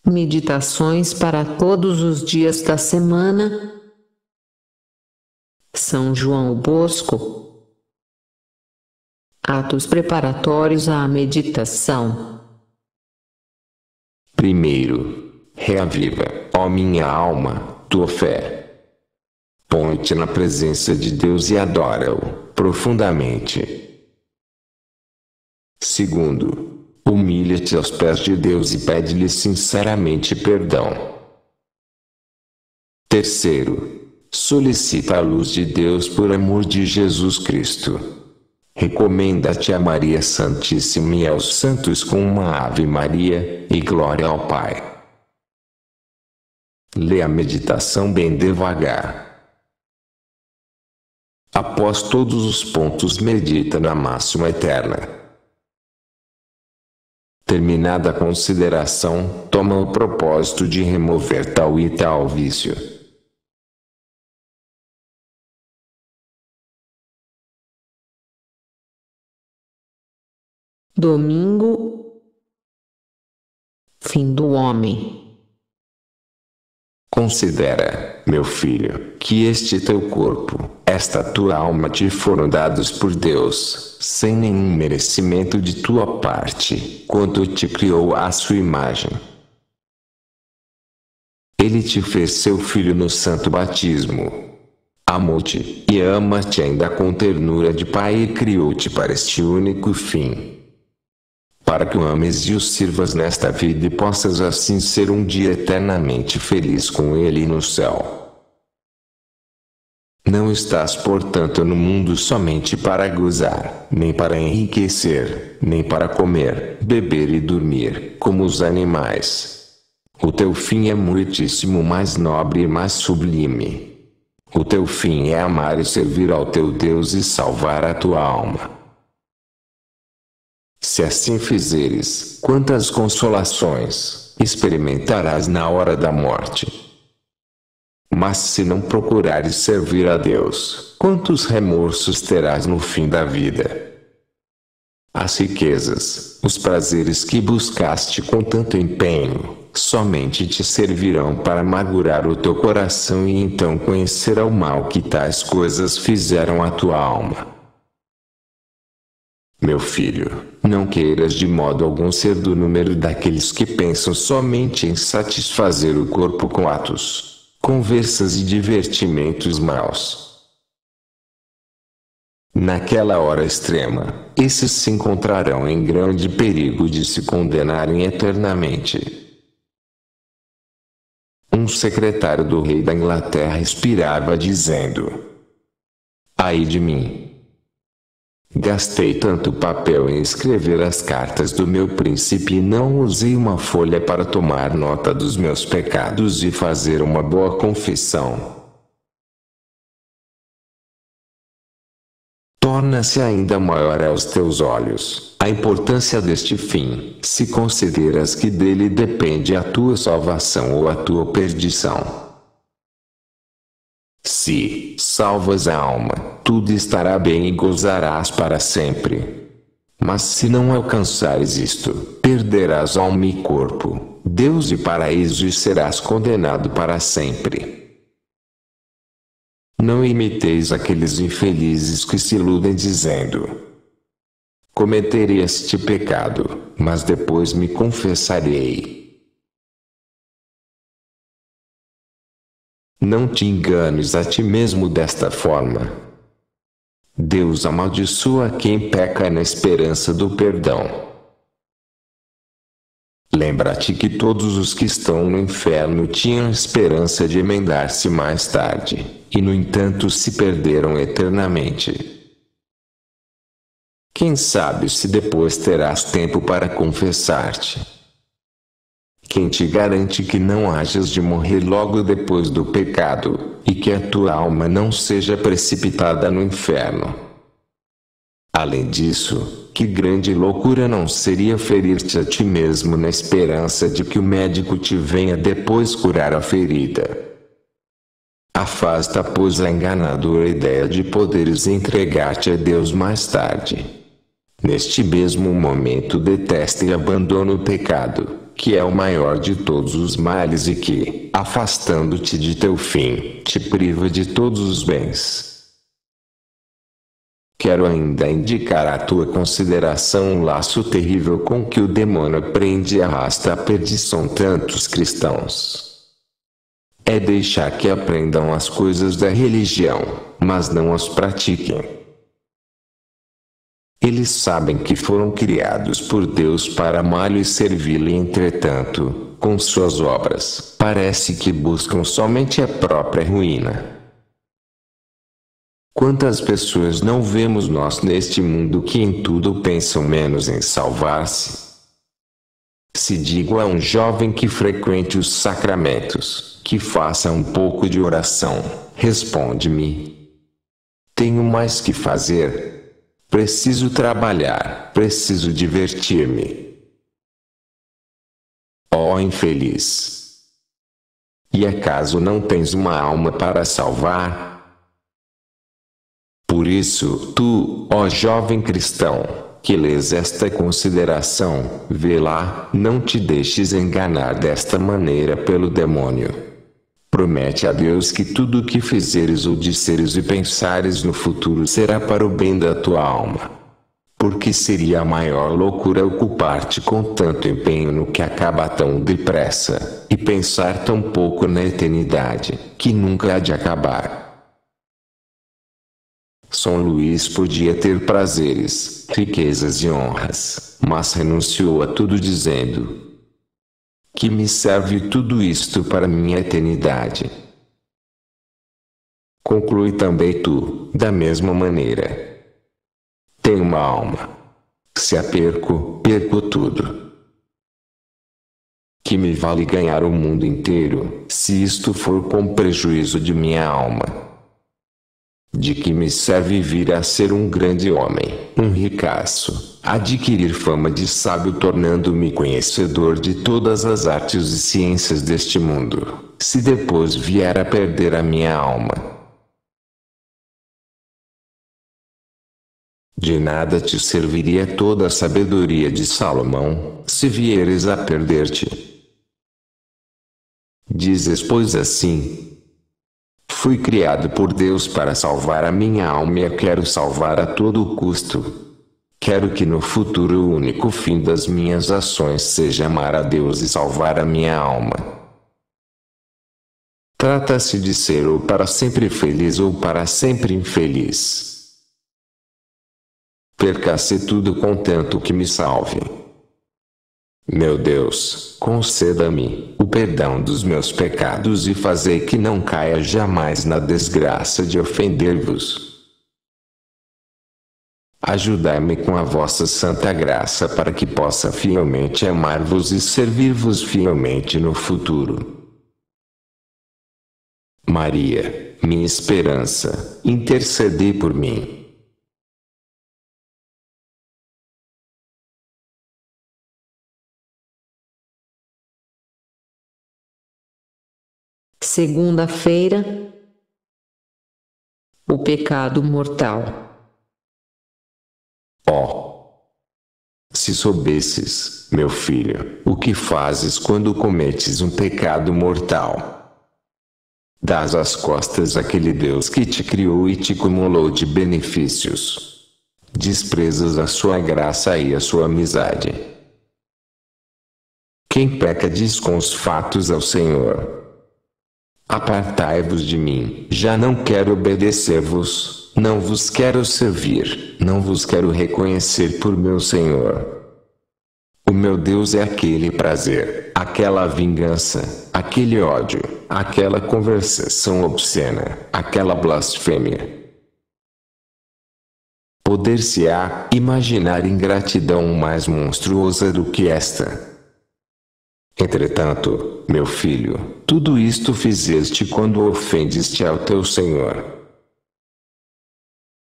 Meditações para todos os dias da semana. São João Bosco. Atos preparatórios à meditação. Primeiro, reaviva, ó minha alma, tua fé. Põe-te na presença de Deus e adora-o profundamente. Segundo, humilha-te aos pés de Deus e pede-lhe sinceramente perdão. Terceiro, solicita a luz de Deus por amor de Jesus Cristo. Recomenda-te a Maria Santíssima e aos santos com uma Ave Maria, e glória ao Pai. Lê a meditação bem devagar. Após todos os pontos, medita na máxima eterna. Terminada a consideração, toma o propósito de remover tal e tal vício. Domingo, fim do homem. Considera, meu filho, que este teu corpo, esta tua alma te foram dados por Deus, sem nenhum merecimento de tua parte, quando te criou à sua imagem. Ele te fez seu filho no santo batismo. Amou-te, e ama-te ainda com ternura de pai e criou-te para este único fim. Para que o ames e o sirvas nesta vida e possas assim ser um dia eternamente feliz com ele no céu. Não estás, portanto, no mundo somente para gozar, nem para enriquecer, nem para comer, beber e dormir, como os animais. O teu fim é muitíssimo mais nobre e mais sublime. O teu fim é amar e servir ao teu Deus e salvar a tua alma. Se assim fizeres, quantas consolações experimentarás na hora da morte. Mas se não procurares servir a Deus, quantos remorsos terás no fim da vida? As riquezas, os prazeres que buscaste com tanto empenho, somente te servirão para amargurar o teu coração e então conhecerá o mal que tais coisas fizeram à tua alma. Meu filho, não queiras de modo algum ser do número daqueles que pensam somente em satisfazer o corpo com atos, conversas e divertimentos maus. Naquela hora extrema, esses se encontrarão em grande perigo de se condenarem eternamente. Um secretário do rei da Inglaterra expirava dizendo: ai de mim! Gastei tanto papel em escrever as cartas do meu príncipe e não usei uma folha para tomar nota dos meus pecados e fazer uma boa confissão. Torna-se ainda maior aos teus olhos a importância deste fim, se consideras que dele depende a tua salvação ou a tua perdição. Se salvas a alma, tudo estará bem e gozarás para sempre. Mas se não alcançares isto, perderás alma e corpo, Deus e paraíso e serás condenado para sempre. Não imiteis aqueles infelizes que se iludem dizendo: cometerei este pecado, mas depois me confessarei. Não te enganes a ti mesmo desta forma. Deus amaldiçoa quem peca na esperança do perdão. Lembra-te que todos os que estão no inferno tinham esperança de emendar-se mais tarde, e no entanto se perderam eternamente. Quem sabe se depois terás tempo para confessar-te? Quem te garante que não hajas de morrer logo depois do pecado, e que a tua alma não seja precipitada no inferno? Além disso, que grande loucura não seria ferir-te a ti mesmo na esperança de que o médico te venha depois curar a ferida? Afasta, pois, a enganadora ideia de poderes entregar-te a Deus mais tarde. Neste mesmo momento detesta e abandona o pecado, que é o maior de todos os males e que, afastando-te de teu fim, te priva de todos os bens. Quero ainda indicar à tua consideração um laço terrível com que o demônio prende e arrasta à perdição tantos cristãos. É deixar que aprendam as coisas da religião, mas não as pratiquem. Eles sabem que foram criados por Deus para amá-lo e servi-lo e, entretanto, com suas obras, parece que buscam somente a própria ruína. Quantas pessoas não vemos nós neste mundo que em tudo pensam menos em salvar-se? Se digo a um jovem que frequente os sacramentos, que faça um pouco de oração, responde-me: tenho mais que fazer. Preciso trabalhar, preciso divertir-me. Ó infeliz! E acaso não tens uma alma para salvar? Por isso, tu, ó jovem cristão, que lês esta consideração, vê lá, não te deixes enganar desta maneira pelo demônio. Promete a Deus que tudo o que fizeres ou disseres e pensares no futuro será para o bem da tua alma. Porque seria a maior loucura ocupar-te com tanto empenho no que acaba tão depressa, e pensar tão pouco na eternidade, que nunca há de acabar. São Luís podia ter prazeres, riquezas e honras, mas renunciou a tudo dizendo: que me serve tudo isto para minha eternidade? Conclui também tu, da mesma maneira. Tenho uma alma. Se a perco, perco tudo. Que me vale ganhar o mundo inteiro, se isto for com prejuízo de minha alma? De que me serve vir a ser um grande homem, um ricaço, adquirir fama de sábio tornando-me conhecedor de todas as artes e ciências deste mundo, se depois vier a perder a minha alma? De nada te serviria toda a sabedoria de Salomão, se vieres a perder-te. Dizes, pois, assim: fui criado por Deus para salvar a minha alma e a quero salvar a todo custo. Quero que no futuro o único fim das minhas ações seja amar a Deus e salvar a minha alma. Trata-se de ser ou para sempre feliz ou para sempre infeliz. Perca-se tudo contanto que me salve. Meu Deus, conceda-me o perdão dos meus pecados e fazei que não caia jamais na desgraça de ofender-vos. Ajudai-me com a vossa santa graça para que possa fielmente amar-vos e servir-vos fielmente no futuro. Maria, minha esperança, intercedei por mim. Segunda-feira, o pecado mortal. Ó! Se soubesses, meu filho, o que fazes quando cometes um pecado mortal. Dás as costas àquele Deus que te criou e te cumulou de benefícios. Desprezas a sua graça e a sua amizade. Quem peca diz com os fatos ao Senhor: apartai-vos de mim, já não quero obedecer-vos, não vos quero servir, não vos quero reconhecer por meu Senhor. O meu Deus é aquele prazer, aquela vingança, aquele ódio, aquela conversação obscena, aquela blasfêmia. Poder-se-á imaginar ingratidão mais monstruosa do que esta? Entretanto, meu filho, tudo isto fizeste quando ofendeste ao teu Senhor.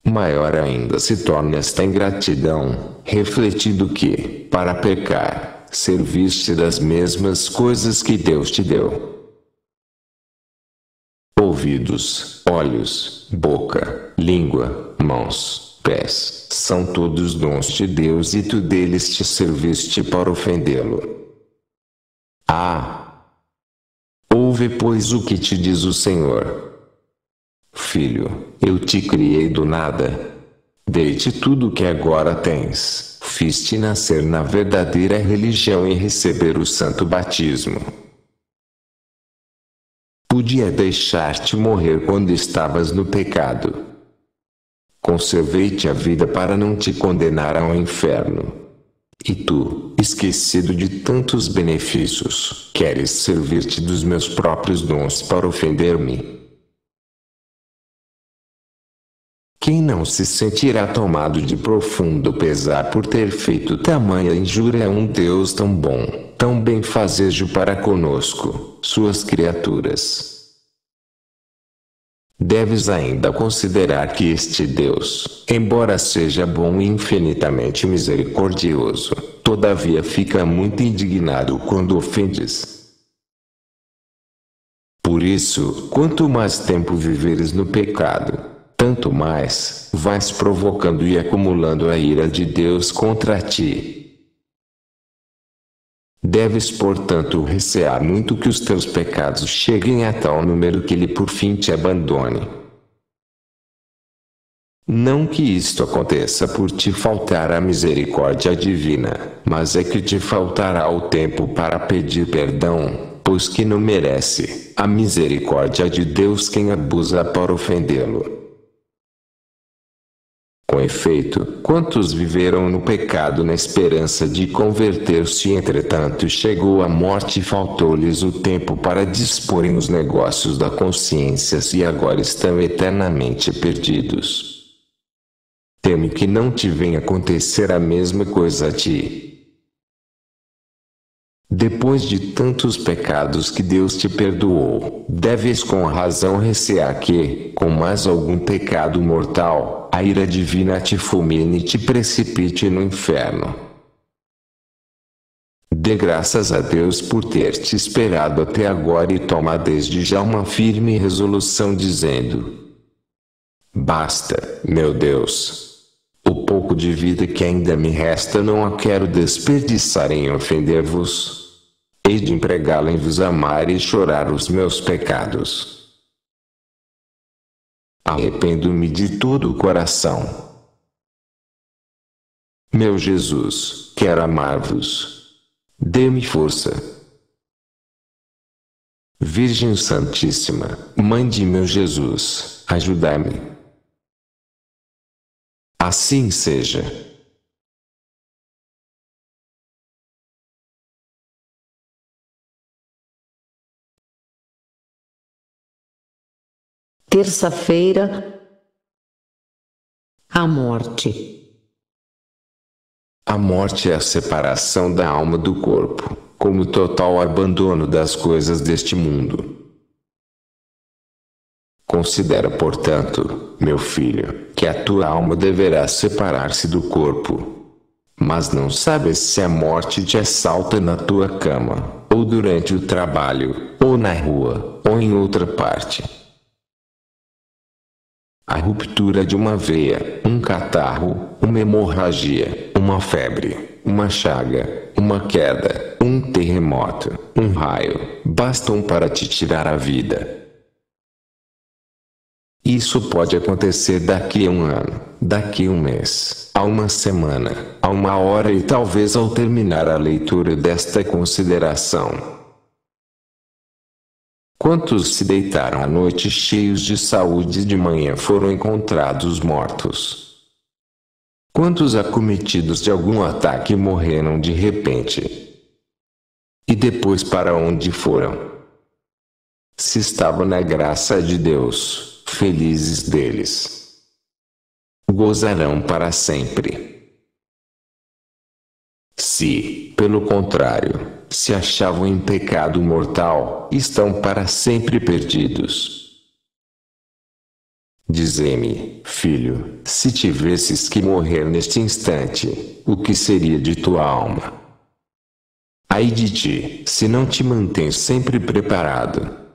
Maior ainda se torna esta ingratidão, refletindo que, para pecar, serviste das mesmas coisas que Deus te deu. Ouvidos, olhos, boca, língua, mãos, pés, são todos dons de Deus e tu deles te serviste para ofendê-lo. Ouve, pois, o que te diz o Senhor. Filho, eu te criei do nada. Dei-te tudo o que agora tens. Fiz-te nascer na verdadeira religião e receber o santo batismo. Podia deixar-te morrer quando estavas no pecado. Conservei-te a vida para não te condenar ao inferno. E tu, esquecido de tantos benefícios, queres servir-te dos meus próprios dons para ofender-me? Quem não se sentirá tomado de profundo pesar por ter feito tamanha injúria a um Deus tão bom, tão benfazejo para conosco, suas criaturas? Deves ainda considerar que este Deus, embora seja bom e infinitamente misericordioso, todavia fica muito indignado quando ofendes. Por isso, quanto mais tempo viveres no pecado, tanto mais vais provocando e acumulando a ira de Deus contra ti. Deves, portanto, recear muito que os teus pecados cheguem a tal número que ele por fim te abandone. Não que isto aconteça por te faltar a misericórdia divina, mas é que te faltará o tempo para pedir perdão, pois que não merece a misericórdia de Deus quem abusa para ofendê-lo. Com efeito, quantos viveram no pecado na esperança de converter-se, entretanto chegou a morte e faltou-lhes o tempo para disporem os negócios da consciência e agora estão eternamente perdidos. Teme que não te venha acontecer a mesma coisa a ti. Depois de tantos pecados que Deus te perdoou, deves com razão recear que, com mais algum pecado mortal, a ira divina te fulmine e te precipite no inferno. Dê graças a Deus por ter te esperado até agora e toma desde já uma firme resolução dizendo: basta, meu Deus. O pouco de vida que ainda me resta não a quero desperdiçar em ofender-vos. Hei de empregá-la em vos amar e chorar os meus pecados. Arrependo-me de todo o coração. Meu Jesus, quero amar-vos. Dê-me força. Virgem Santíssima, Mãe de meu Jesus, ajudai-me. Assim seja. Terça-feira, a morte. A morte é a separação da alma do corpo, como o total abandono das coisas deste mundo. Considera, portanto, meu filho, que a tua alma deverá separar-se do corpo. Mas não sabes se a morte te assalta na tua cama, ou durante o trabalho, ou na rua, ou em outra parte. A ruptura de uma veia, um catarro, uma hemorragia, uma febre, uma chaga, uma queda, um terremoto, um raio, bastam para te tirar a vida. Isso pode acontecer daqui a um ano, daqui a um mês, a uma semana, a uma hora e talvez ao terminar a leitura desta consideração. Quantos se deitaram à noite cheios de saúde e de manhã foram encontrados mortos? Quantos acometidos de algum ataque morreram de repente? E depois para onde foram? Se estavam na graça de Deus, felizes deles, gozarão para sempre. Se, pelo contrário, se achavam em pecado mortal, estão para sempre perdidos. Dize-me, filho, se tivesses que morrer neste instante, o que seria de tua alma? Ai de ti, se não te mantens sempre preparado.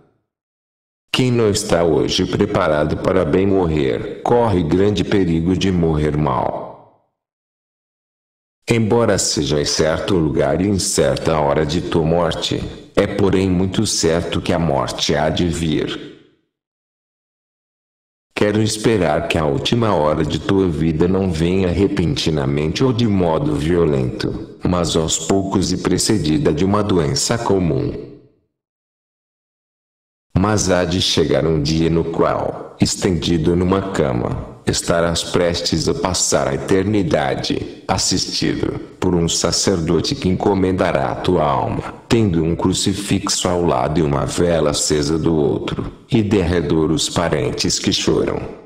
Quem não está hoje preparado para bem morrer, corre grande perigo de morrer mal. Embora seja em certo lugar e em certa hora de tua morte, É porém muito certo que a morte há de vir. Quero esperar que a última hora de tua vida não venha repentinamente ou de modo violento, mas aos poucos e precedida de uma doença comum. Mas há de chegar um dia no qual, estendido numa cama, estarás prestes a passar a eternidade, assistido por um sacerdote que encomendará a tua alma, tendo um crucifixo ao lado e uma vela acesa do outro, e de redor os parentes que choram.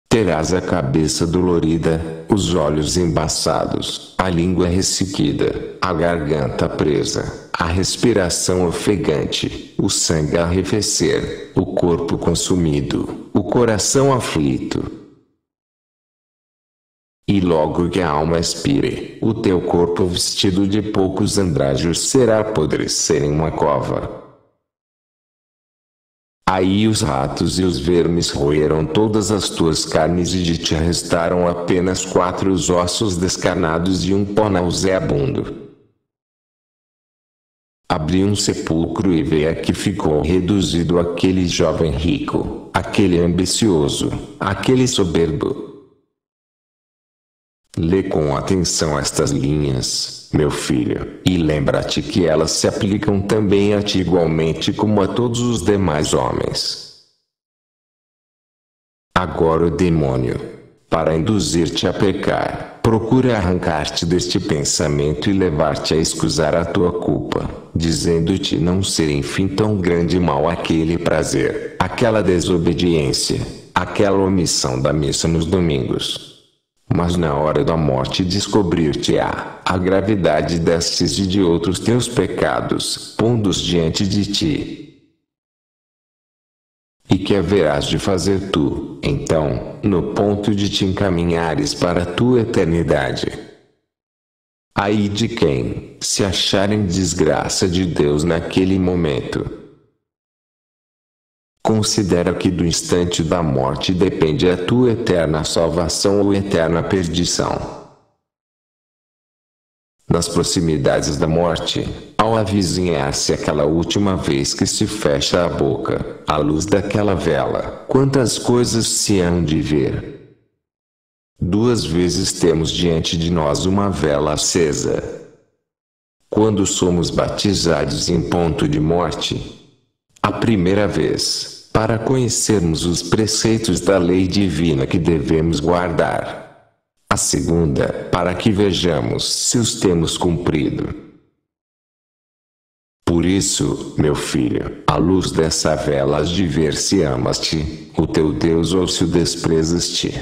Terás a cabeça dolorida, os olhos embaçados, a língua ressequida, a garganta presa, a respiração ofegante, o sangue a arrefecer, o corpo consumido, o coração aflito. E logo que a alma expire, o teu corpo vestido de poucos andrajos será apodrecer em uma cova. Aí os ratos e os vermes roeram todas as tuas carnes e de ti restaram apenas 4 ossos descarnados e um pó nauseabundo. Abri um sepulcro e veio que ficou reduzido aquele jovem rico, aquele ambicioso, aquele soberbo. Lê com atenção estas linhas, meu filho, e lembra-te que elas se aplicam também a ti igualmente como a todos os demais homens. Agora o demônio, para induzir-te a pecar, procura arrancar-te deste pensamento e levar-te a escusar a tua culpa, dizendo-te não ser enfim tão grande mal aquele prazer, aquela desobediência, aquela omissão da missa nos domingos. Mas na hora da morte descobrir-te-á a gravidade destes e de outros teus pecados, pondo-os diante de ti. E que haverás de fazer tu, então, no ponto de te encaminhares para a tua eternidade? Ai de quem, se achar em desgraça de Deus naquele momento. Considera que do instante da morte depende a tua eterna salvação ou eterna perdição. Nas proximidades da morte, ao avizinhar-se aquela última vez que se fecha a boca, à luz daquela vela, quantas coisas se hão de ver. 2 vezes temos diante de nós uma vela acesa. Quando somos batizados em ponto de morte, a primeira vez, para conhecermos os preceitos da lei divina que devemos guardar. A segunda, para que vejamos se os temos cumprido. Por isso, meu filho, à luz dessa vela has de ver se amas-te, o teu Deus ou se o desprezas-te.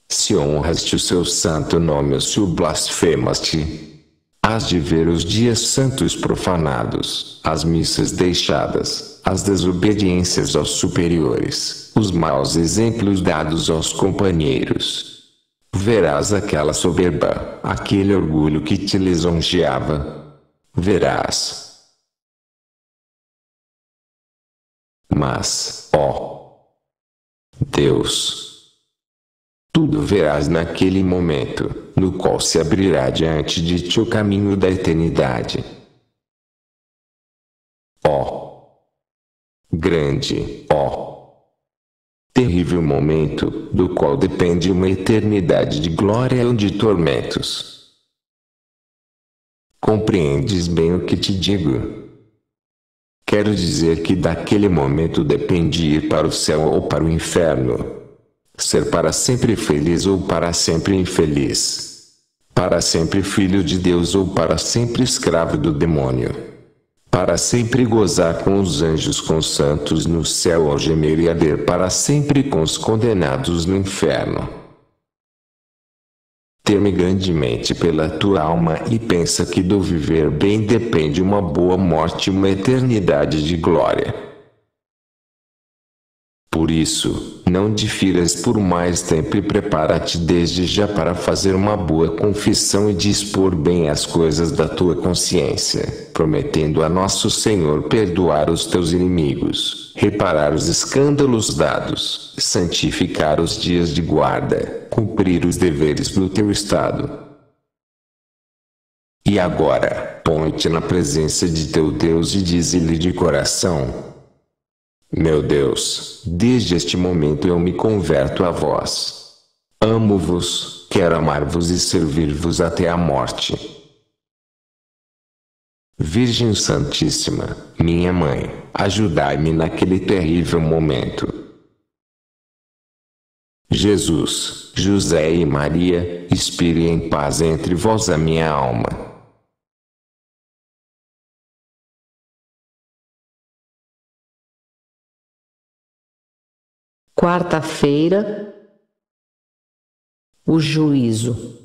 Se honras-te o seu santo nome ou se o blasfemas-te. Hás de ver os dias santos profanados, as missas deixadas, as desobediências aos superiores, os maus exemplos dados aos companheiros. Verás aquela soberba, aquele orgulho que te lisonjeava. Verás. Mas, ó Deus, tudo verás naquele momento, no qual se abrirá diante de ti o caminho da eternidade. Ó grande, ó terrível momento, do qual depende uma eternidade de glória ou de tormentos. Compreendes bem o que te digo? Quero dizer que daquele momento depende ir para o céu ou para o inferno. Ser para sempre feliz ou para sempre infeliz. Para sempre filho de Deus ou para sempre escravo do demônio. Para sempre gozar com os anjos com os santos no céu ou gemer e arder para sempre com os condenados no inferno. Teme grandemente pela tua alma e pensa que do viver bem depende uma boa morte e uma eternidade de glória. Por isso, não difiras por mais tempo e prepara-te desde já para fazer uma boa confissão e dispor bem as coisas da tua consciência, prometendo a nosso Senhor perdoar os teus inimigos, reparar os escândalos dados, santificar os dias de guarda, cumprir os deveres do teu estado. E agora, põe-te na presença de teu Deus e dize-lhe de coração: meu Deus, desde este momento eu me converto a vós. Amo-vos, quero amar-vos e servir-vos até a morte. Virgem Santíssima, minha Mãe, ajudai-me naquele terrível momento. Jesus, José e Maria, expire em paz entre vós a minha alma. Quarta-feira, o juízo.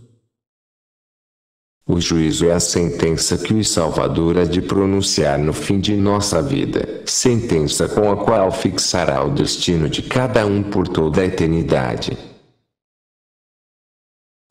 O juízo é a sentença que o Salvador há de pronunciar no fim de nossa vida, sentença com a qual fixará o destino de cada um por toda a eternidade.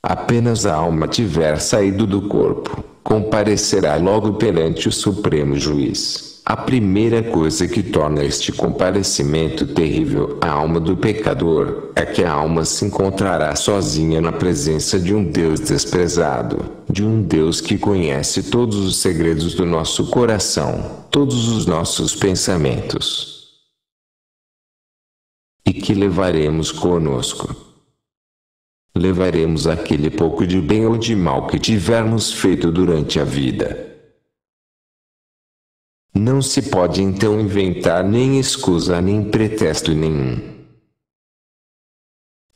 Apenas a alma tiver saído do corpo, comparecerá logo perante o Supremo Juiz. A primeira coisa que torna este comparecimento terrível à alma do pecador é que a alma se encontrará sozinha na presença de um Deus desprezado, de um Deus que conhece todos os segredos do nosso coração, todos os nossos pensamentos, e que levaremos conosco. Levaremos aquele pouco de bem ou de mal que tivermos feito durante a vida. Não se pode então inventar nem escusa nem pretexto nenhum.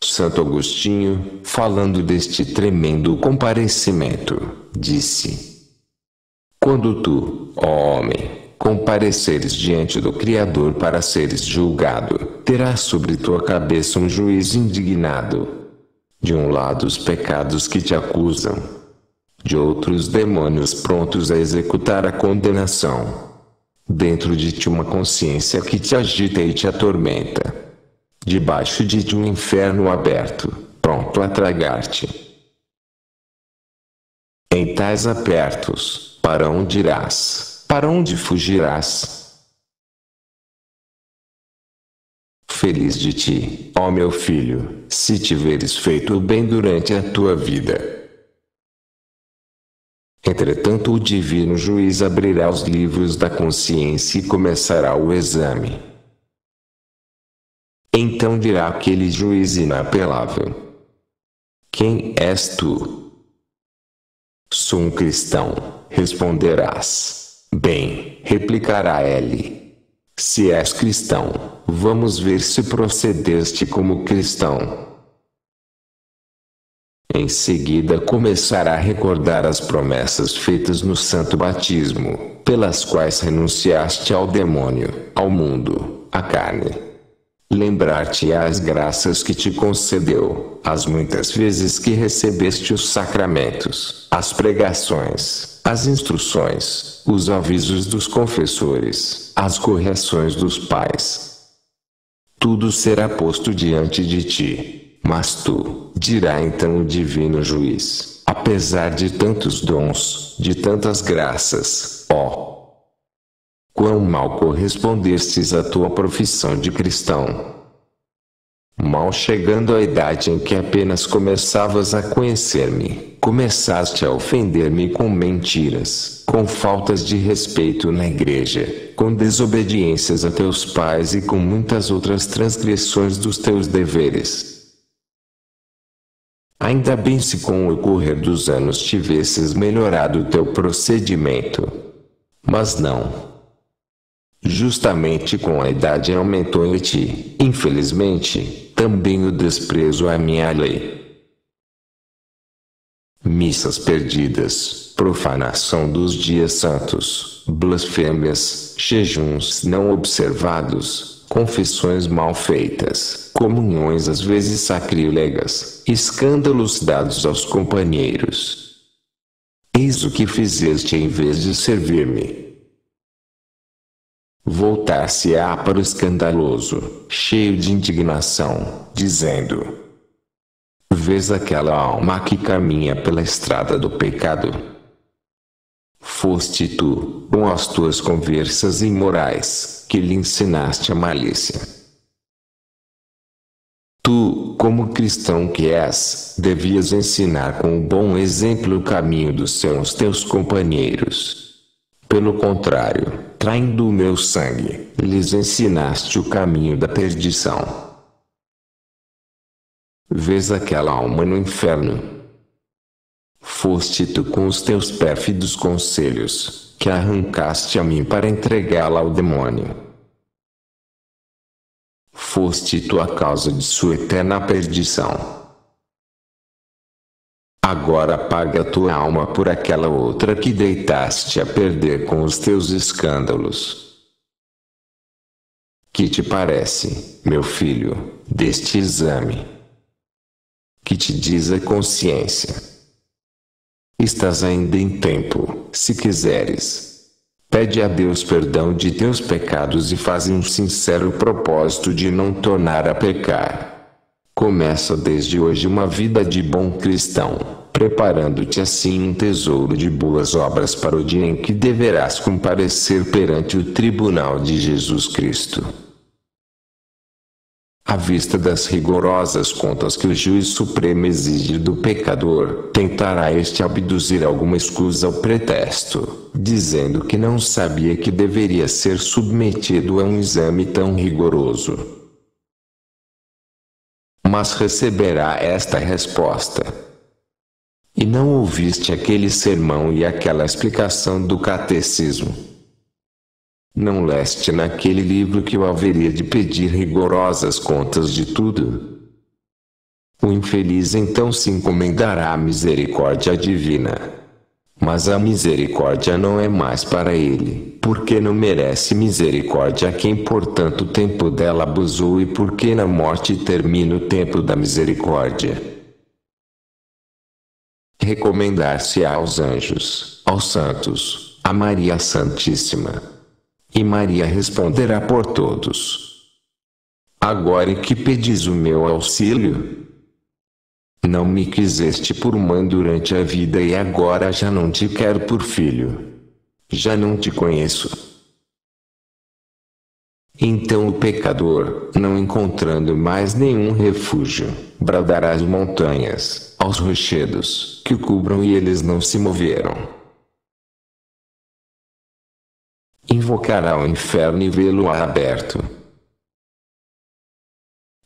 Santo Agostinho, falando deste tremendo comparecimento, disse: quando tu, ó homem, compareceres diante do Criador para seres julgado, terás sobre tua cabeça um juiz indignado. De um lado os pecados que te acusam, de outro os demônios prontos a executar a condenação. Dentro de ti uma consciência que te agita e te atormenta. Debaixo de ti um inferno aberto, pronto a tragar-te. Em tais apertos, para onde irás? Para onde fugirás? Feliz de ti, ó meu filho, se tiveres feito o bem durante a tua vida. Entretanto o divino juiz abrirá os livros da consciência e começará o exame. Então dirá aquele juiz inapelável: quem és tu? Sou um cristão, responderás. Bem, replicará ele. Se és cristão, vamos ver se procedeste como cristão. Em seguida começará a recordar as promessas feitas no santo batismo, pelas quais renunciaste ao demônio, ao mundo, à carne. Lembrar-te as graças que te concedeu, as muitas vezes que recebeste os sacramentos, as pregações, as instruções, os avisos dos confessores, as correções dos pais. Tudo será posto diante de ti. Mas tu, dirá então o divino juiz, apesar de tantos dons, de tantas graças, ó, quão mal correspondestes à tua profissão de cristão. Mal chegando à idade em que apenas começavas a conhecer-me, começaste a ofender-me com mentiras, com faltas de respeito na igreja, com desobediências a teus pais e com muitas outras transgressões dos teus deveres. Ainda bem se com o correr dos anos tivesses melhorado o teu procedimento. Mas não. Justamente com a idade aumentou em ti, infelizmente, também o desprezo à minha lei. Missas perdidas, profanação dos dias santos, blasfêmias, jejuns não observados, confissões mal feitas, comunhões às vezes sacrílegas, escândalos dados aos companheiros. Eis o que fizeste em vez de servir-me. Voltar-se-á para o escandaloso, cheio de indignação, dizendo: vês aquela alma que caminha pela estrada do pecado? Foste tu, com as tuas conversas imorais, que lhe ensinaste a malícia. Tu, como cristão que és, devias ensinar com um bom exemplo o caminho dos teus companheiros. Pelo contrário, traindo o meu sangue, lhes ensinaste o caminho da perdição. Vês aquela alma no inferno? Foste tu com os teus pérfidos conselhos, que arrancaste a mim para entregá-la ao demônio. Foste tu a causa de sua eterna perdição. Agora paga a tua alma por aquela outra que deitaste a perder com os teus escândalos. Que te parece, meu filho, deste exame? Que te diz a consciência? Estás ainda em tempo, se quiseres. Pede a Deus perdão de teus pecados e faze um sincero propósito de não tornar a pecar. Começa desde hoje uma vida de bom cristão, preparando-te assim um tesouro de boas obras para o dia em que deverás comparecer perante o tribunal de Jesus Cristo. À vista das rigorosas contas que o juiz supremo exige do pecador, tentará este abduzir alguma escusa ou pretexto, dizendo que não sabia que deveria ser submetido a um exame tão rigoroso. Mas receberá esta resposta: e não ouviste aquele sermão e aquela explicação do catecismo? Não leste naquele livro que eu haveria de pedir rigorosas contas de tudo? O infeliz então se encomendará à misericórdia divina. Mas a misericórdia não é mais para ele, porque não merece misericórdia quem por tanto tempo dela abusou e porque na morte termina o tempo da misericórdia. Recomendar-se-á aos anjos, aos santos, a Maria Santíssima. E Maria responderá por todos. Agora em que pedis o meu auxílio? Não me quiseste por mãe durante a vida e agora já não te quero por filho. Já não te conheço. Então o pecador, não encontrando mais nenhum refúgio, bradará às montanhas, aos rochedos, que o cubram e eles não se moveram. Invocará o inferno e vê-lo-á aberto.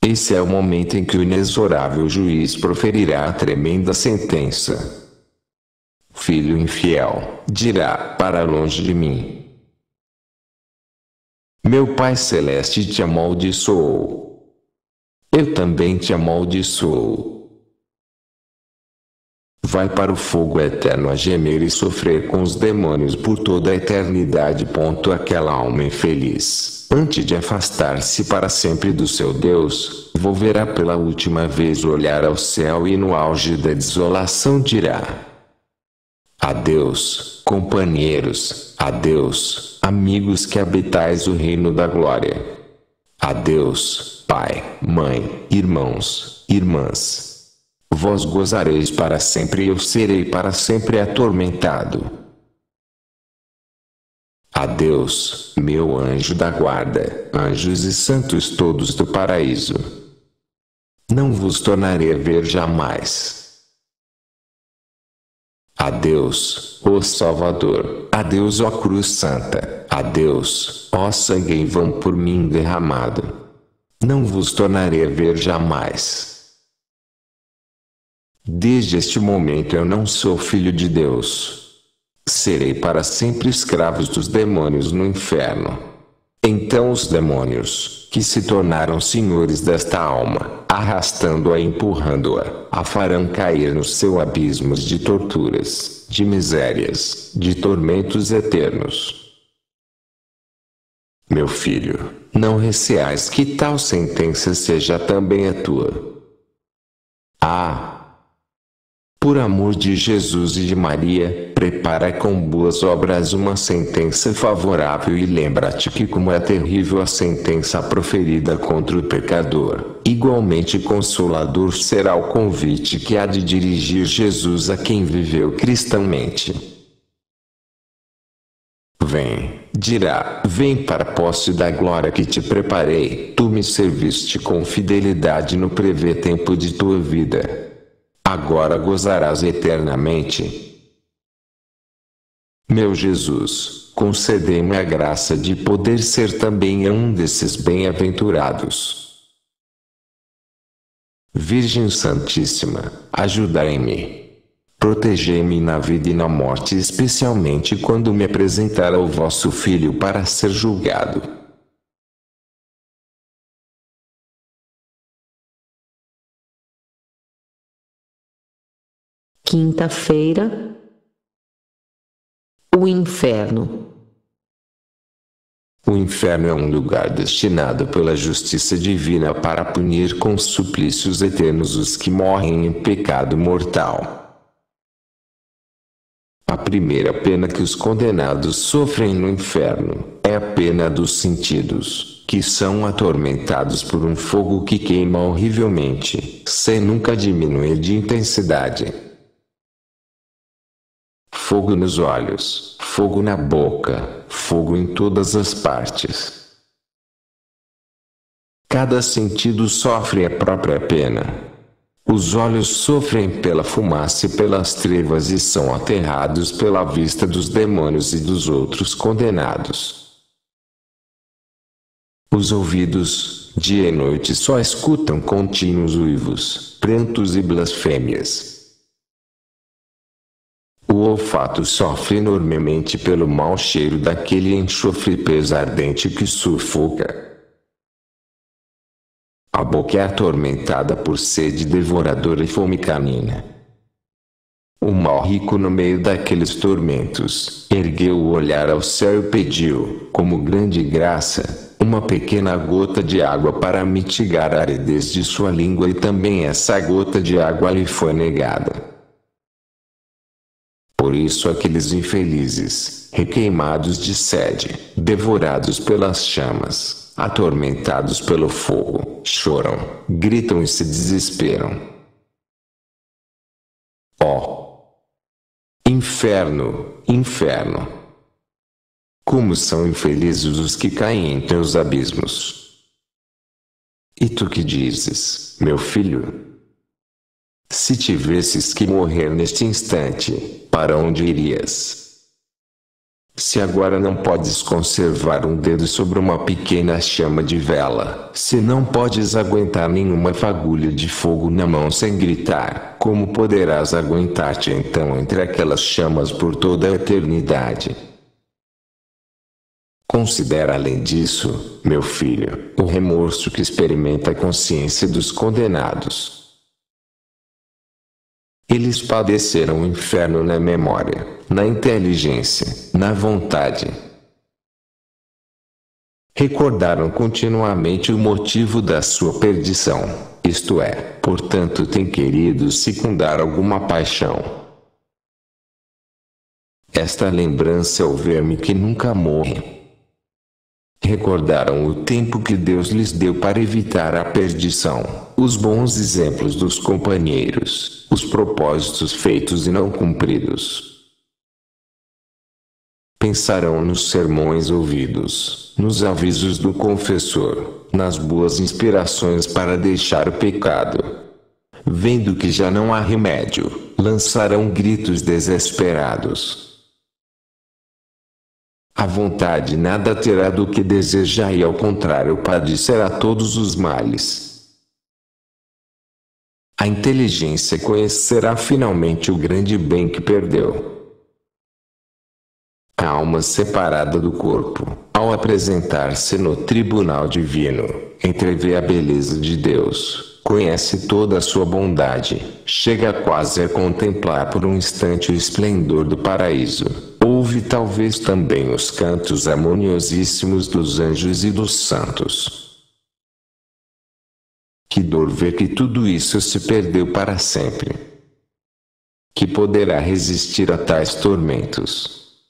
Esse é o momento em que o inexorável juiz proferirá a tremenda sentença. Filho infiel, dirá, para longe de mim. Meu Pai Celeste te amaldiçoou. Eu também te amaldiçoo. Vai para o fogo eterno a gemer e sofrer com os demônios por toda a eternidade. Aquela alma infeliz, antes de afastar-se para sempre do seu Deus, volverá pela última vez olhar ao céu e no auge da desolação dirá: adeus, companheiros, adeus, amigos que habitais o reino da glória. Adeus, pai, mãe, irmãos, irmãs. Vós gozareis para sempre e eu serei para sempre atormentado. Adeus, meu anjo da guarda, anjos e santos todos do paraíso. Não vos tornarei a ver jamais. Adeus, ó Salvador, adeus, ó Cruz Santa, adeus, ó sangue em vão por mim derramado. Não vos tornarei a ver jamais. Desde este momento eu não sou filho de Deus. Serei para sempre escravos dos demônios no inferno. Então os demônios, que se tornaram senhores desta alma, arrastando-a e empurrando-a, a farão cair nos seus abismos de torturas, de misérias, de tormentos eternos. Meu filho, não receais que tal sentença seja também a tua. Por amor de Jesus e de Maria, prepara com boas obras uma sentença favorável e lembra-te que como é terrível a sentença proferida contra o pecador, igualmente consolador será o convite que há de dirigir Jesus a quem viveu cristãmente. Vem, dirá: vem para a posse da glória que te preparei. Tu me serviste com fidelidade no breve tempo de tua vida. Agora gozarás eternamente. Meu Jesus, concedei-me a graça de poder ser também um desses bem-aventurados. Virgem Santíssima, ajudai-me. Protegei-me na vida e na morte, especialmente quando me apresentar ao vosso Filho para ser julgado. Quinta-feira, o inferno. O inferno é um lugar destinado pela justiça divina para punir com suplícios eternos os que morrem em pecado mortal. A primeira pena que os condenados sofrem no inferno é a pena dos sentidos, que são atormentados por um fogo que queima horrivelmente, sem nunca diminuir de intensidade. Fogo nos olhos, fogo na boca, fogo em todas as partes. Cada sentido sofre a própria pena. Os olhos sofrem pela fumaça e pelas trevas e são aterrados pela vista dos demônios e dos outros condenados. Os ouvidos, dia e noite, só escutam contínuos uivos, prantos e blasfêmias. O olfato sofre enormemente pelo mau cheiro daquele enxofre pesardente que sufoca. A boca é atormentada por sede devoradora e fome canina. O mal rico, no meio daqueles tormentos, ergueu o olhar ao céu e pediu, como grande graça, uma pequena gota de água para mitigar a aridez de sua língua, e também essa gota de água lhe foi negada. Por isso aqueles infelizes, requeimados de sede, devorados pelas chamas, atormentados pelo fogo, choram, gritam e se desesperam. Ó! Inferno, inferno! Como são infelizes os que caem entre os abismos! E tu que dizes, meu filho? Se tivesses que morrer neste instante, para onde irias? Se agora não podes conservar um dedo sobre uma pequena chama de vela, se não podes aguentar nenhuma fagulha de fogo na mão sem gritar, como poderás aguentar-te então entre aquelas chamas por toda a eternidade? Considera além disso, meu filho, o remorso que experimenta a consciência dos condenados. Eles padeceram o inferno na memória, na inteligência, na vontade. Recordaram continuamente o motivo da sua perdição, isto é, portanto têm querido secundar alguma paixão. Esta lembrança é o verme que nunca morre. Recordaram o tempo que Deus lhes deu para evitar a perdição, os bons exemplos dos companheiros, os propósitos feitos e não cumpridos. Pensarão nos sermões ouvidos, nos avisos do confessor, nas boas inspirações para deixar o pecado. Vendo que já não há remédio, lançarão gritos desesperados. A vontade nada terá do que desejar e ao contrário padecerá todos os males. A inteligência conhecerá finalmente o grande bem que perdeu. A alma separada do corpo, ao apresentar-se no tribunal divino, entrevê a beleza de Deus, conhece toda a sua bondade, chega quase a contemplar por um instante o esplendor do paraíso. Ouve talvez também os cantos harmoniosíssimos dos anjos e dos santos. Que dor ver que tudo isso se perdeu para sempre. Que poderá resistir a tais tormentos?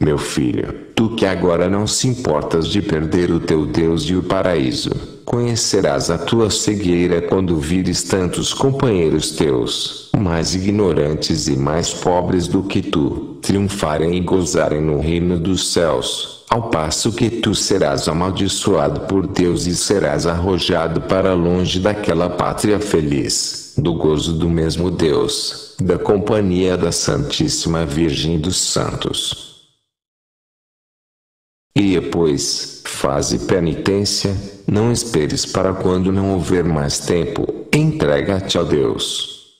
Meu filho, tu que agora não se importas de perder o teu Deus e o paraíso, conhecerás a tua cegueira quando vires tantos companheiros teus, mais ignorantes e mais pobres do que tu, triunfarem e gozarem no reino dos céus, ao passo que tu serás amaldiçoado por Deus e serás arrojado para longe daquela pátria feliz, do gozo do mesmo Deus, da companhia da Santíssima Virgem dos Santos. E pois, faze penitência, não esperes para quando não houver mais tempo, entrega-te a Deus.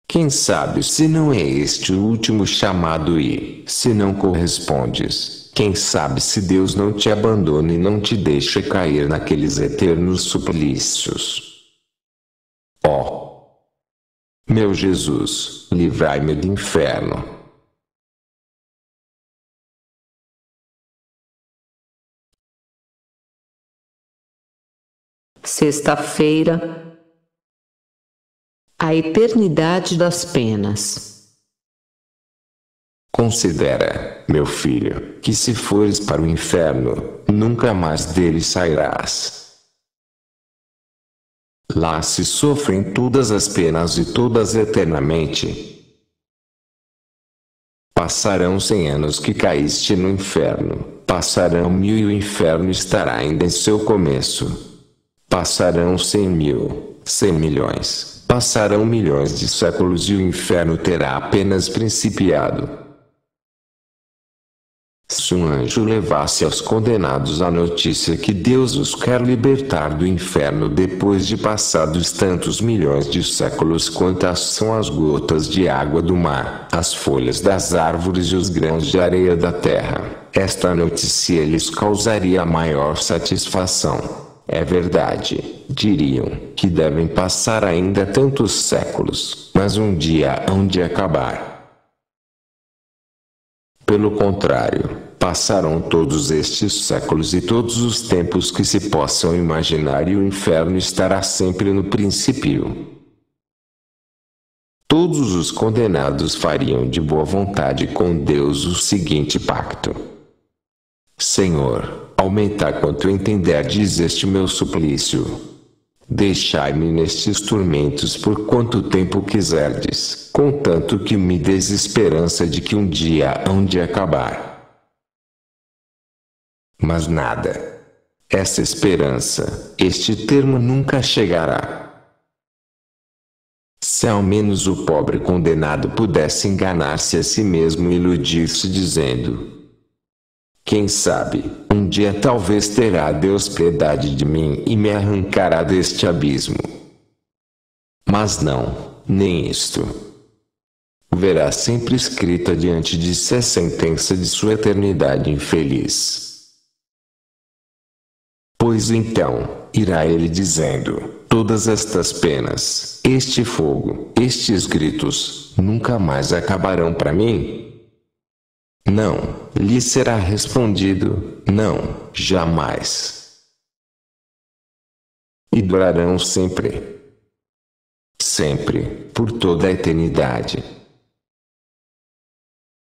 Quem sabe se não é este o último chamado e, se não correspondes, quem sabe se Deus não te abandona e não te deixa cair naqueles eternos suplícios. Ó, meu Jesus, livrai-me do inferno. Sexta-feira, a eternidade das penas. Considera, meu filho, que se fores para o inferno, nunca mais dele sairás. Lá se sofrem todas as penas e todas eternamente. Passarão 100 anos que caíste no inferno, passarão 1000 e o inferno estará ainda em seu começo. Passarão 100.000, 100 milhões, passarão milhões de séculos e o inferno terá apenas principiado. Se um anjo levasse aos condenados a notícia que Deus os quer libertar do inferno depois de passados tantos milhões de séculos quantas são as gotas de água do mar, as folhas das árvores e os grãos de areia da terra, esta notícia lhes causaria a maior satisfação. É verdade, diriam, que devem passar ainda tantos séculos, mas um dia hão de acabar. Pelo contrário, passarão todos estes séculos e todos os tempos que se possam imaginar e o inferno estará sempre no princípio. Todos os condenados fariam de boa vontade com Deus o seguinte pacto: Senhor, aumentai quanto entenderdes este meu suplício. Deixai-me nestes tormentos por quanto tempo quiserdes, contanto que me des esperança de que um dia hão de acabar. Mas nada. Essa esperança, este termo nunca chegará. Se ao menos o pobre condenado pudesse enganar-se a si mesmo e iludir-se dizendo: quem sabe, um dia talvez terá Deus piedade de mim e me arrancará deste abismo. Mas não, nem isto. Verá sempre escrita diante de si a sentença de sua eternidade infeliz. Pois então, irá ele dizendo: todas estas penas, este fogo, estes gritos, nunca mais acabarão para mim? Não, lhe será respondido: não, jamais. E durarão sempre. Sempre, por toda a eternidade.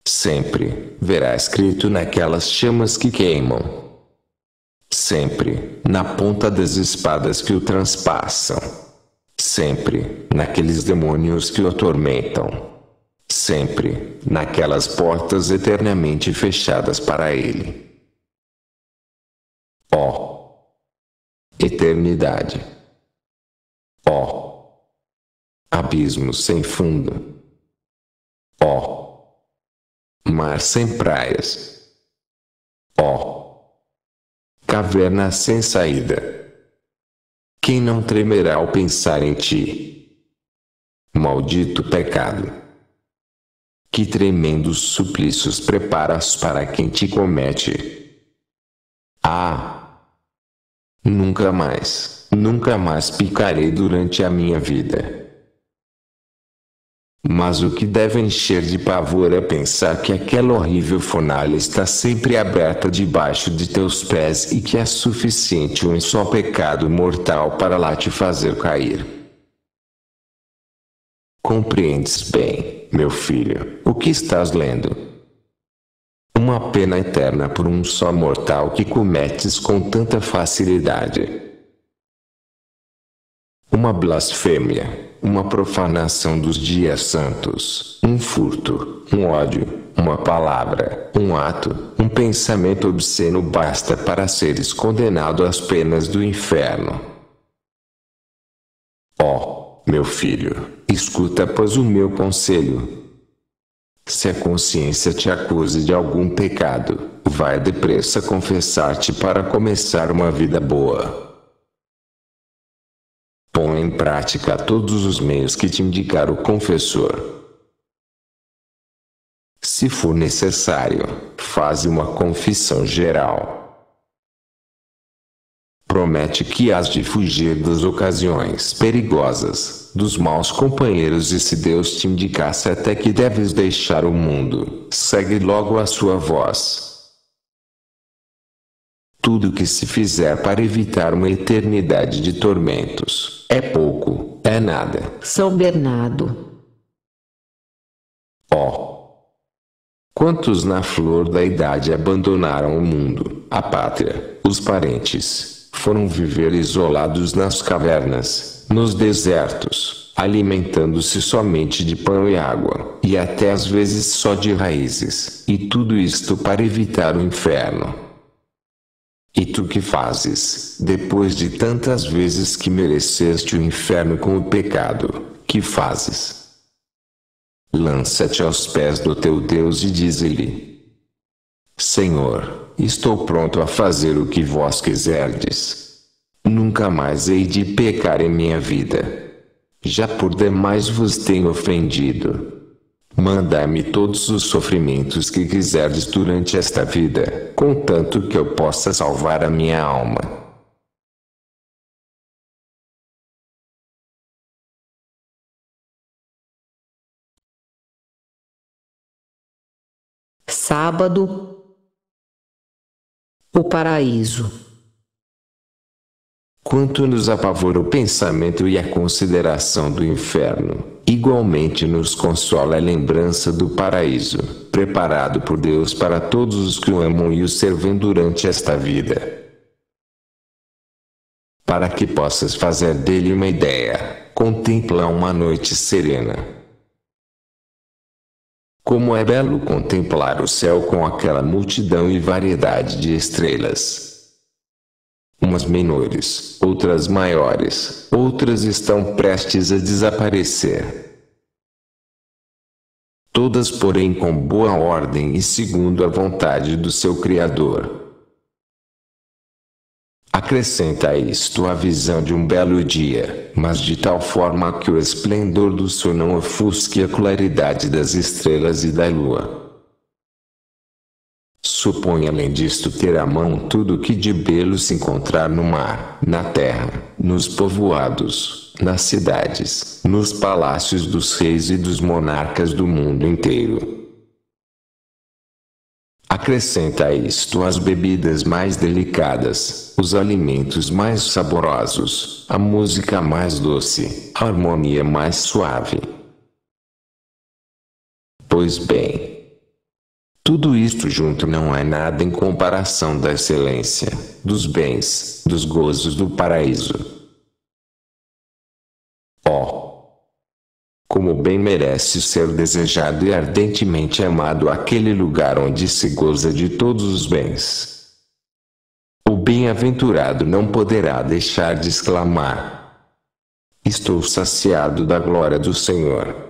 Sempre, verá escrito naquelas chamas que queimam. Sempre, na ponta das espadas que o transpassam. Sempre, naqueles demônios que o atormentam. Sempre, naquelas portas eternamente fechadas para ele. Ó, eternidade! Ó, abismo sem fundo! Ó, mar sem praias! Ó, caverna sem saída! Quem não tremerá ao pensar em ti? Maldito pecado! Que tremendos suplícios preparas para quem te comete. Ah! Nunca mais picarei durante a minha vida. Mas o que deve encher de pavor é pensar que aquela horrível fornalha está sempre aberta debaixo de teus pés e que é suficiente um só pecado mortal para lá te fazer cair. Compreendes bem, meu filho, o que estás lendo? uma pena eterna por um só mortal que cometes com tanta facilidade. Uma blasfêmia, uma profanação dos dias santos, um furto, um ódio, uma palavra, um ato, um pensamento obsceno basta para seres condenado às penas do inferno. Ó, meu filho, escuta pois o meu conselho. Se a consciência te acusa de algum pecado, vai depressa confessar-te para começar uma vida boa. Põe em prática todos os meios que te indicar o confessor. Se for necessário, faze uma confissão geral. Promete que hás de fugir das ocasiões perigosas, dos maus companheiros e se Deus te indicasse até que deves deixar o mundo, segue logo a sua voz. Tudo que se fizer para evitar uma eternidade de tormentos, é pouco, é nada. São Bernardo. Ó! Quantos na flor da idade abandonaram o mundo, a pátria, os parentes, foram viver isolados nas cavernas, nos desertos, alimentando-se somente de pão e água, e até às vezes só de raízes, e tudo isto para evitar o inferno. E tu que fazes, depois de tantas vezes que mereceste o inferno com o pecado, que fazes? Lança-te aos pés do teu Deus e dize-lhe: Senhor, estou pronto a fazer o que vós quiserdes. Nunca mais hei de pecar em minha vida. Já por demais vos tenho ofendido. Mandai-me todos os sofrimentos que quiserdes durante esta vida, contanto que eu possa salvar a minha alma. Sábado, o paraíso. Quanto nos apavora o pensamento e a consideração do inferno, igualmente nos consola a lembrança do paraíso, preparado por Deus para todos os que o amam e o servem durante esta vida. Para que possas fazer dele uma ideia, contempla uma noite serena. Como é belo contemplar o céu com aquela multidão e variedade de estrelas. Umas menores, outras maiores, outras estão prestes a desaparecer. Todas, porém, com boa ordem e segundo a vontade do seu Criador. Acrescenta a isto a visão de um belo dia, mas de tal forma que o esplendor do sol não ofusque a claridade das estrelas e da lua. Supõe além disto ter à mão tudo o que de belo se encontrar no mar, na terra, nos povoados, nas cidades, nos palácios dos reis e dos monarcas do mundo inteiro. Acrescenta a isto as bebidas mais delicadas, os alimentos mais saborosos, a música mais doce, a harmonia mais suave. Pois bem, tudo isto junto não é nada em comparação da excelência, dos bens, dos gozos do paraíso. Oh! Como bem merece ser desejado e ardentemente amado aquele lugar onde se goza de todos os bens. O bem-aventurado não poderá deixar de exclamar: estou saciado da glória do Senhor.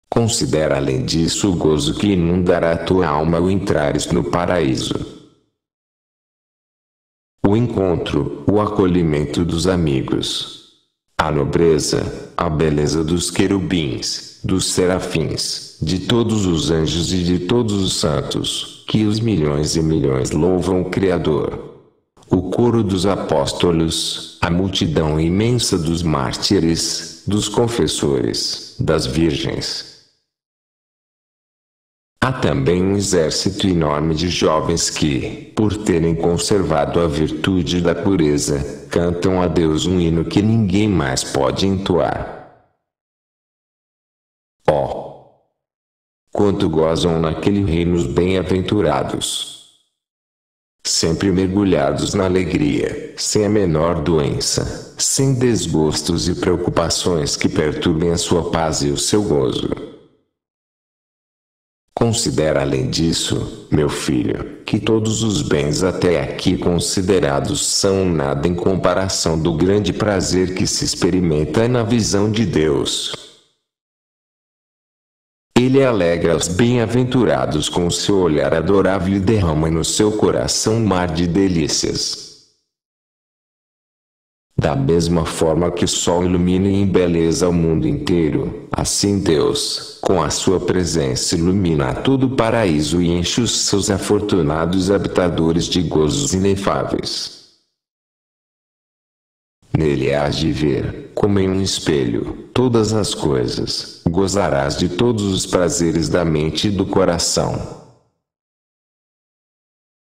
Considera além disso o gozo que inundará a tua alma ao entrares no paraíso. O encontro, o acolhimento dos amigos. A nobreza, a beleza dos querubins, dos serafins, de todos os anjos e de todos os santos, que os milhões e milhões louvam o Criador. O coro dos apóstolos, a multidão imensa dos mártires, dos confessores, das virgens. Há também um exército enorme de jovens que, por terem conservado a virtude da pureza, cantam a Deus um hino que ninguém mais pode entoar. Oh! quanto gozam naquele reino os bem-aventurados, sempre mergulhados na alegria, sem a menor doença, sem desgostos e preocupações que perturbem a sua paz e o seu gozo. Considera além disso, meu filho, que todos os bens até aqui considerados são nada em comparação do grande prazer que se experimenta na visão de Deus. Ele alegra os bem-aventurados com seu olhar adorável e derrama no seu coração um mar de delícias. Da mesma forma que o sol ilumina e embeleza o mundo inteiro, assim Deus, com a sua presença, ilumina todo o paraíso e enche os seus afortunados habitadores de gozos inefáveis. Nele hás de ver, como em um espelho, todas as coisas, gozarás de todos os prazeres da mente e do coração.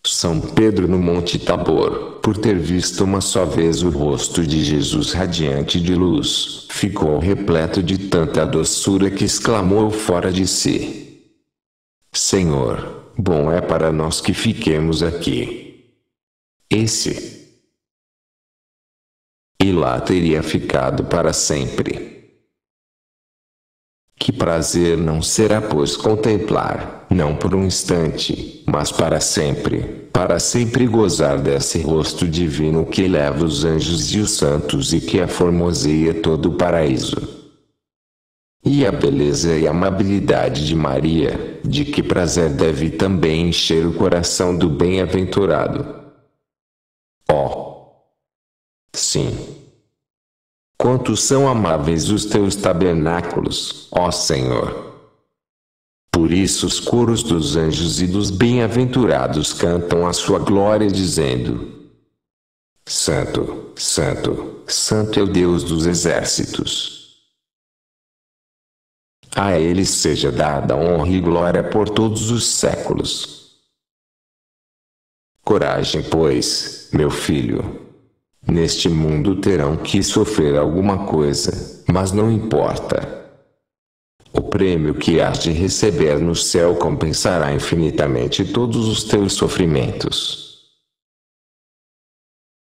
São Pedro no Monte Tabor, por ter visto uma só vez o rosto de Jesus radiante de luz, ficou repleto de tanta doçura que exclamou fora de si: Senhor, bom é para nós que fiquemos aqui. E lá teria ficado para sempre. Que prazer não será, pois, contemplar, não por um instante, mas para sempre gozar desse rosto divino que eleva os anjos e os santos e que aformoseia todo o paraíso. E a beleza e a amabilidade de Maria, de que prazer deve também encher o coração do bem-aventurado. Oh! Sim! Quantos são amáveis os teus tabernáculos, ó Senhor! Por isso os coros dos anjos e dos bem-aventurados cantam a sua glória, dizendo: Santo, Santo, Santo é o Deus dos exércitos. A ele seja dada honra e glória por todos os séculos. Coragem, pois, meu filho. Neste mundo terão que sofrer alguma coisa, mas não importa. O prêmio que hás de receber no céu compensará infinitamente todos os teus sofrimentos.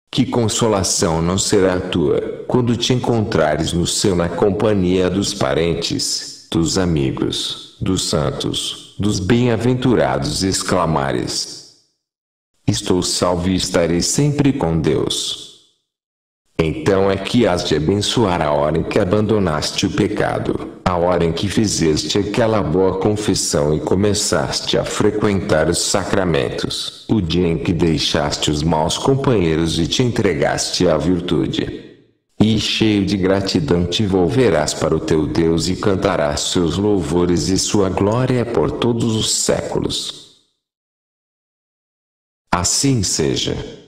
Que consolação não será a tua, quando te encontrares no céu na companhia dos parentes, dos amigos, dos santos, dos bem-aventurados, e exclamares: Estou salvo e estarei sempre com Deus. Então é que hás de abençoar a hora em que abandonaste o pecado, a hora em que fizeste aquela boa confissão e começaste a frequentar os sacramentos, o dia em que deixaste os maus companheiros e te entregaste à virtude. E cheio de gratidão te volverás para o teu Deus e cantarás seus louvores e sua glória por todos os séculos. Assim seja.